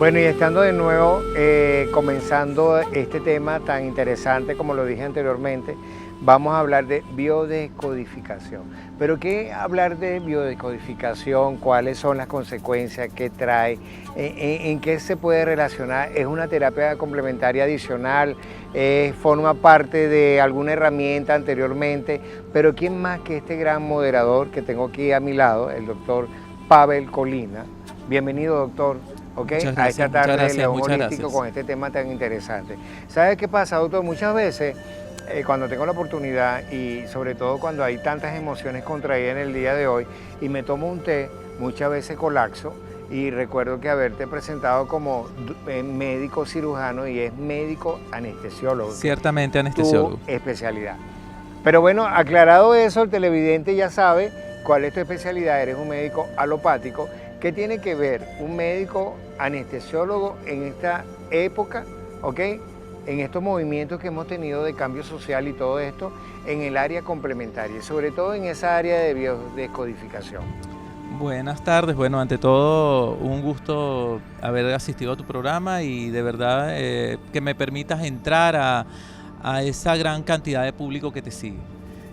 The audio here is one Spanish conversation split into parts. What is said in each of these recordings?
Bueno, y estando de nuevo comenzando este tema tan interesante como lo dije anteriormente, vamos a hablar de biodescodificación. Pero ¿qué hablar de biodescodificación? ¿Cuáles son las consecuencias que trae? ¿En qué se puede relacionar? ¿Es una terapia complementaria adicional? ¿Forma parte de alguna herramienta anteriormente? Pero ¿quién más que este gran moderador que tengo aquí a mi lado, el doctor Pavel Colina? Bienvenido, doctor. A esta tarde de León Holístico con este tema tan interesante. ¿Sabe qué pasa, doctor? Muchas veces cuando tengo la oportunidad y sobre todo cuando hay tantas emociones contraídas en el día de hoy y me tomo un té, muchas veces colapso y recuerdo que haberte presentado como médico cirujano y es médico anestesiólogo. Ciertamente anestesiólogo. Tu especialidad. Pero bueno, aclarado eso, el televidente ya sabe cuál es tu especialidad, eres un médico alopático. ¿Qué tiene que ver un médico anestesiólogo en esta época, en estos movimientos que hemos tenido de cambio social y todo esto en el área complementaria, y sobre todo en esa área de biodescodificación? Buenas tardes, bueno, ante todo un gusto haber asistido a tu programa y de verdad que me permitas entrar a esa gran cantidad de público que te sigue.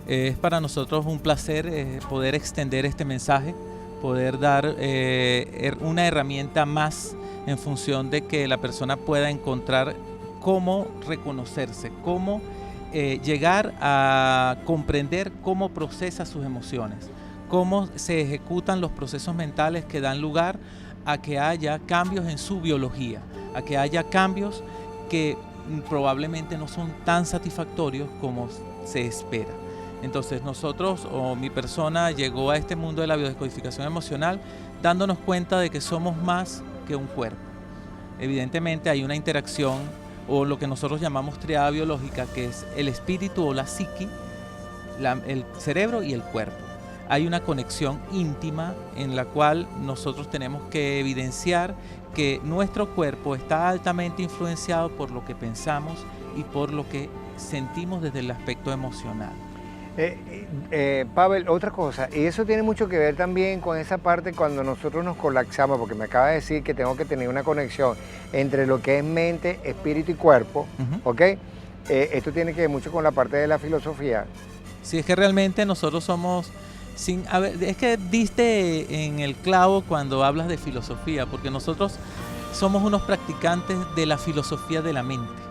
Es para nosotros un placer poder extender este mensaje, poder dar una herramienta más en función de que la persona pueda encontrar cómo reconocerse, cómo llegar a comprender cómo procesa sus emociones, cómo se ejecutan los procesos mentales que dan lugar a que haya cambios en su biología, a que haya cambios que probablemente no son tan satisfactorios como se espera. Entonces nosotros, o mi persona, llegó a este mundo de la biodescodificación emocional dándonos cuenta de que somos más que un cuerpo. Evidentemente hay una interacción o lo que nosotros llamamos triada biológica, que es el espíritu o la psiqui, el cerebro y el cuerpo. Hay una conexión íntima en la cual nosotros tenemos que evidenciar que nuestro cuerpo está altamente influenciado por lo que pensamos y por lo que sentimos desde el aspecto emocional. Pavel, otra cosa, y eso tiene mucho que ver también con esa parte cuando nosotros nos colapsamos, porque me acaba de decir que tengo que tener una conexión entre lo que es mente, espíritu y cuerpo, esto tiene que ver mucho con la parte de la filosofía. Sí, es que realmente nosotros somos, es que diste en el clavo cuando hablas de filosofía, porque nosotros somos unos practicantes de la filosofía de la mente.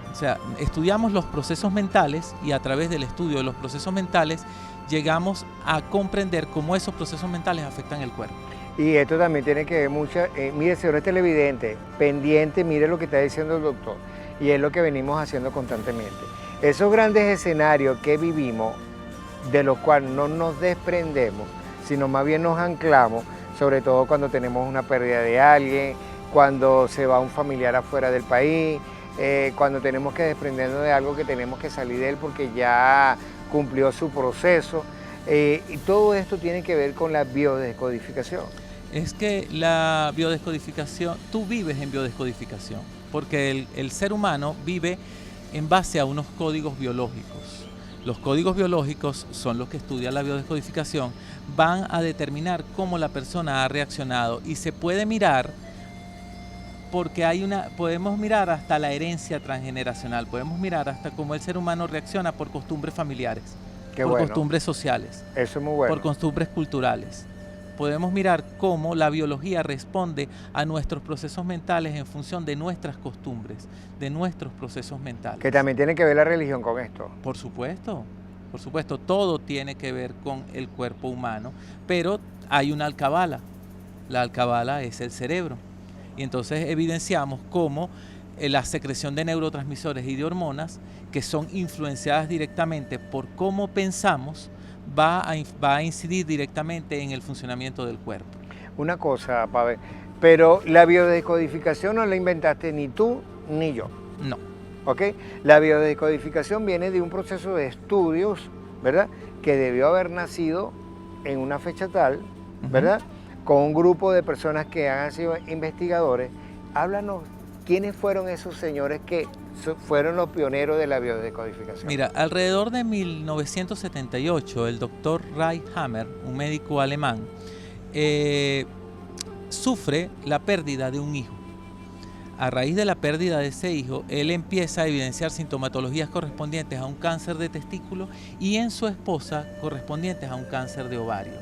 O sea, estudiamos los procesos mentales y a través del estudio de los procesos mentales llegamos a comprender cómo esos procesos mentales afectan el cuerpo. Y esto también tiene que ver mucho, mire, señores televidentes, pendiente, mire lo que está diciendo el doctor, y es lo que venimos haciendo constantemente. Esos grandes escenarios que vivimos, de los cuales no nos desprendemos, sino más bien nos anclamos, sobre todo cuando tenemos una pérdida de alguien, cuando se va un familiar afuera del país, cuando tenemos que desprendernos de algo que tenemos que salir de él porque ya cumplió su proceso, y todo esto tiene que ver con la biodescodificación. Es que la biodescodificación, tú vives en biodescodificación, porque el ser humano vive en base a unos códigos biológicos. Los códigos biológicos son los que estudia la biodescodificación, van a determinar cómo la persona ha reaccionado y se puede mirar porque podemos mirar hasta la transgeneracional, podemos mirar hasta cómo el ser humano reacciona por costumbres familiares, costumbres sociales, eso es muy bueno, por costumbres culturales. Podemos mirar cómo la biología responde a nuestros procesos mentales en función de nuestras costumbres, de nuestros procesos mentales. Que también tiene que ver la religión con esto. Por supuesto, todo tiene que ver con el cuerpo humano, pero hay una alcabala. La alcabala es el cerebro. Y entonces evidenciamos cómo la secreción de neurotransmisores y de hormonas, que son influenciadas directamente por cómo pensamos, va a incidir directamente en el funcionamiento del cuerpo. Una cosa, Pavel, pero la biodescodificación no la inventaste ni tú ni yo. No. La biodescodificación viene de un proceso de estudios, ¿verdad?, que debió haber nacido en una fecha tal, ¿verdad?, con un grupo de personas que han sido investigadores. Háblanos, ¿quiénes fueron esos señores que fueron los pioneros de la biodescodificación? Mira, alrededor de 1978, el doctor Ray Hammer, un médico alemán, sufre la pérdida de un hijo. A raíz de la pérdida de ese hijo, él empieza a evidenciar sintomatologías correspondientes a un cáncer de testículo y en su esposa correspondientes a un cáncer de ovario.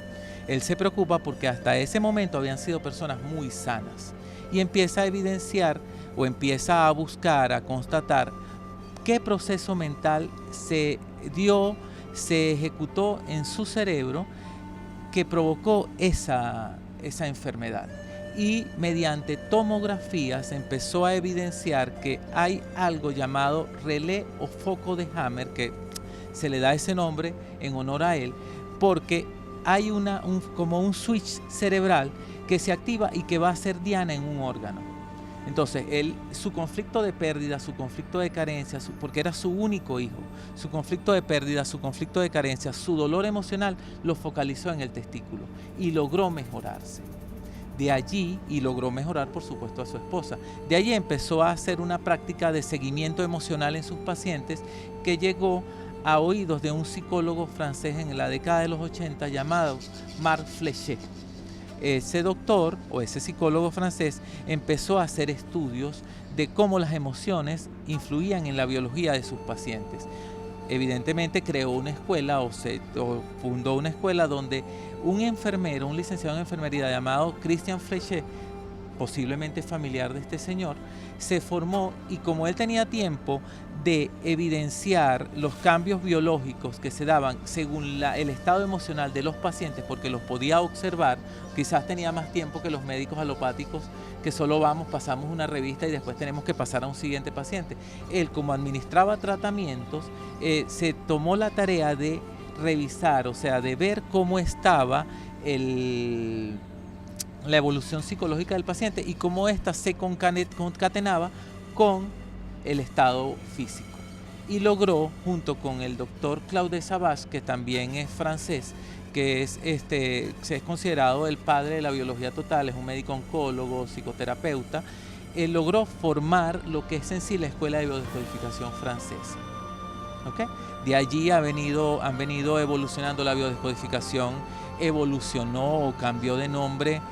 Él se preocupa porque hasta ese momento habían sido personas muy sanas y empieza a evidenciar o empieza a buscar, a constatar qué proceso mental se dio, se ejecutó en su cerebro que provocó esa enfermedad. Y mediante tomografías empezó a evidenciar que hay algo llamado relé o foco de Hammer, que se le da ese nombre en honor a él, porque hay como un switch cerebral que se activa y que va a ser diana en un órgano. Entonces, su conflicto de pérdida, su conflicto de carencia, porque era su único hijo, su conflicto de pérdida, su conflicto de carencia, su dolor emocional, lo focalizó en el testículo y logró mejorarse. De allí, y logró mejorar por supuesto a su esposa, de allí empezó a hacer una práctica de seguimiento emocional en sus pacientes que llegó a oídos de un psicólogo francés en la década de los 80 llamado Marc Flechet. Ese doctor o ese psicólogo francés empezó a hacer estudios de cómo las emociones influían en la biología de sus pacientes. Evidentemente creó una escuela o fundó una escuela donde un enfermero, un licenciado en enfermería llamado Christian Flechet, posiblemente familiar de este señor, se formó y como él tenía tiempo de evidenciar los cambios biológicos que se daban según el estado emocional de los pacientes, porque los podía observar, quizás tenía más tiempo que los médicos alopáticos que solo pasamos una revista y después tenemos que pasar a un siguiente paciente. Él, como administraba tratamientos, se tomó la tarea de revisar, o sea, de ver cómo estaba la evolución psicológica del paciente y cómo ésta se concatenaba con el estado físico. Y logró, junto con el doctor Claude Savage, que también es francés, que es considerado el padre de la biología total, es un médico oncólogo, psicoterapeuta, logró formar lo que es en sí la Escuela de Biodescodificación francesa. ¿Okay? De allí han venido evolucionando la biodescodificación, evolucionó o cambió de nombre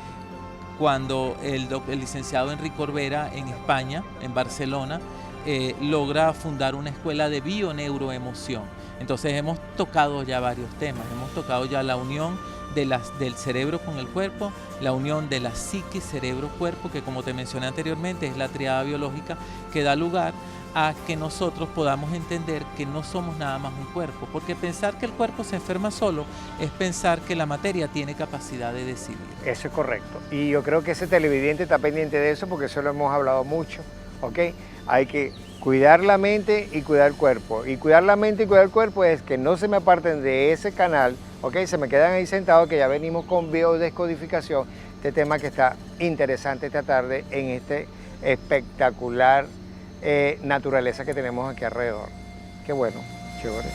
cuando el licenciado Enrique Corbera en España, en Barcelona, logra fundar una escuela de bioneuroemoción. Entonces hemos tocado ya varios temas, hemos tocado ya la unión del cerebro con el cuerpo, la unión de la psique, cerebro, cuerpo, que como te mencioné anteriormente es la triada biológica que da lugar a que nosotros podamos entender que no somos nada más un cuerpo, porque pensar que el cuerpo se enferma solo es pensar que la materia tiene capacidad de decidir. Eso es correcto. Y yo creo que ese televidente está pendiente de eso porque eso lo hemos hablado mucho, ¿ok? Hay que cuidar la mente y cuidar el cuerpo. Y cuidar la mente y cuidar el cuerpo es que no se me aparten de ese canal, ¿ok? Se me quedan ahí sentados, que ya venimos con biodescodificación, este tema que está interesante esta tarde en este espectacular naturaleza que tenemos aquí alrededor. Qué bueno, chévere.